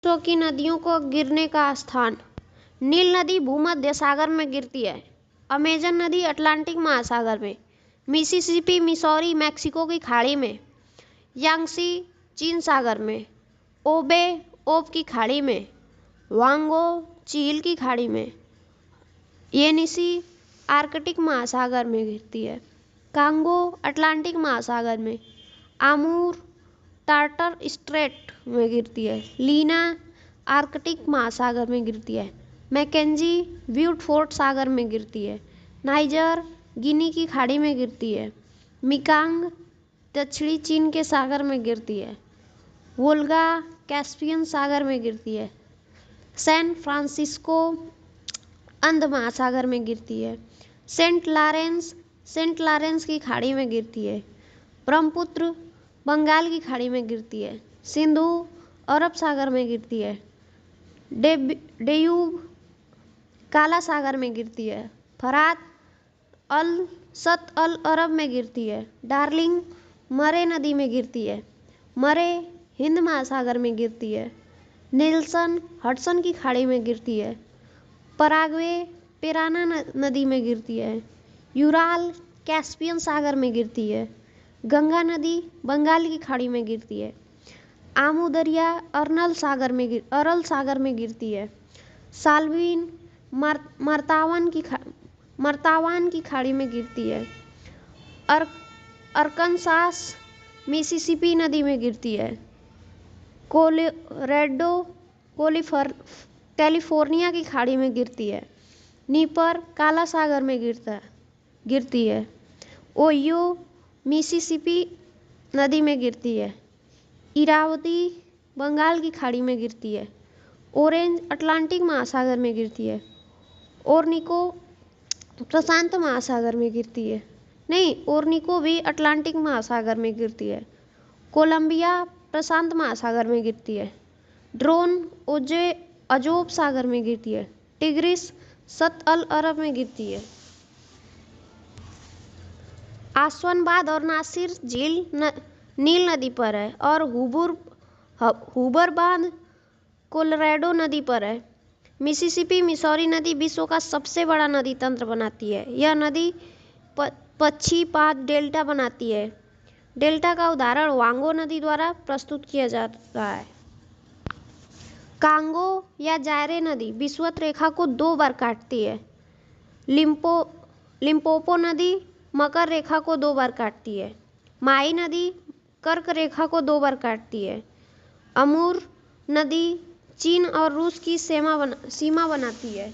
की नदियों को गिरने का स्थान। नील नदी भूमध्य सागर में गिरती है। अमेजन नदी अटलांटिक महासागर में। मिसिसिपी मिसौरी मैक्सिको की खाड़ी में। यांगसी चीन सागर में। ओबे ओब की खाड़ी में। वांगो चील की खाड़ी में। येनिसी आर्कटिक महासागर में गिरती है। कांगो अटलांटिक महासागर में। आमूर टार्टर स्ट्रेट में गिरती है। लीना आर्कटिक महासागर में गिरती है। मैकेंजी व्यूटफोर्ड सागर में गिरती है। नाइजर गिनी की खाड़ी में गिरती है। मिकांग दक्षिणी चीन के सागर में गिरती है। वोल्गा कैस्पियन सागर में गिरती है। सैन फ्रांसिस्को अंध महासागर में गिरती है। सेंट लॉरेंस की खाड़ी में गिरती है। ब्रह्मपुत्र बंगाल की खाड़ी में गिरती है। सिंधु अरब सागर में गिरती है। डेयूब काला सागर में गिरती है। फरात अल अरब में गिरती है। डार्लिंग मरे नदी में गिरती है। मरे हिंद महासागर में गिरती है। नेल्सन हडसन की खाड़ी में गिरती है। पराग्वे पिराना नदी में गिरती है। यूराल कैस्पियन सागर में गिरती है। गंगा नदी बंगाल की खाड़ी में गिरती है। आमू दरिया अरल सागर में गिरती है। साल्वीन मर्तावान की खाड़ी में गिरती है। अरकनसास मिसिसिपी नदी में गिरती है। कोलोराडो कैलिफोर्निया की खाड़ी में गिरती है। नीपर काला सागर में गिरती है। ओहियो मिसिसिपी नदी में गिरती है। इरावती बंगाल की खाड़ी में गिरती है। ऑरेंज अटलांटिक महासागर में गिरती है। ओरनिको प्रशांत महासागर में गिरती है। नहीं, ओरनिको भी अटलांटिक महासागर में गिरती है। कोलंबिया प्रशांत महासागर में गिरती है। ड्रोन अजोब सागर में गिरती है। टिग्रिस सत अल अरब में गिरती है। आसवानबाद और नासिर झील नील नदी पर है और हुबर बांध कोलोराडो नदी पर है। मिसिसिपी मिसौरी नदी विश्व का सबसे बड़ा नदी तंत्र बनाती है। यह नदी पक्षीपात डेल्टा बनाती है। डेल्टा का उदाहरण वांगो नदी द्वारा प्रस्तुत किया जा रहा है। कांगो या जायरे नदी विषुवत रेखा को 2 बार काटती है। लिम्पोपो नदी मकर रेखा को 2 बार काटती है। माई नदी कर्क रेखा को 2 बार काटती है। अमूर नदी चीन और रूस की सीमा बनाती है।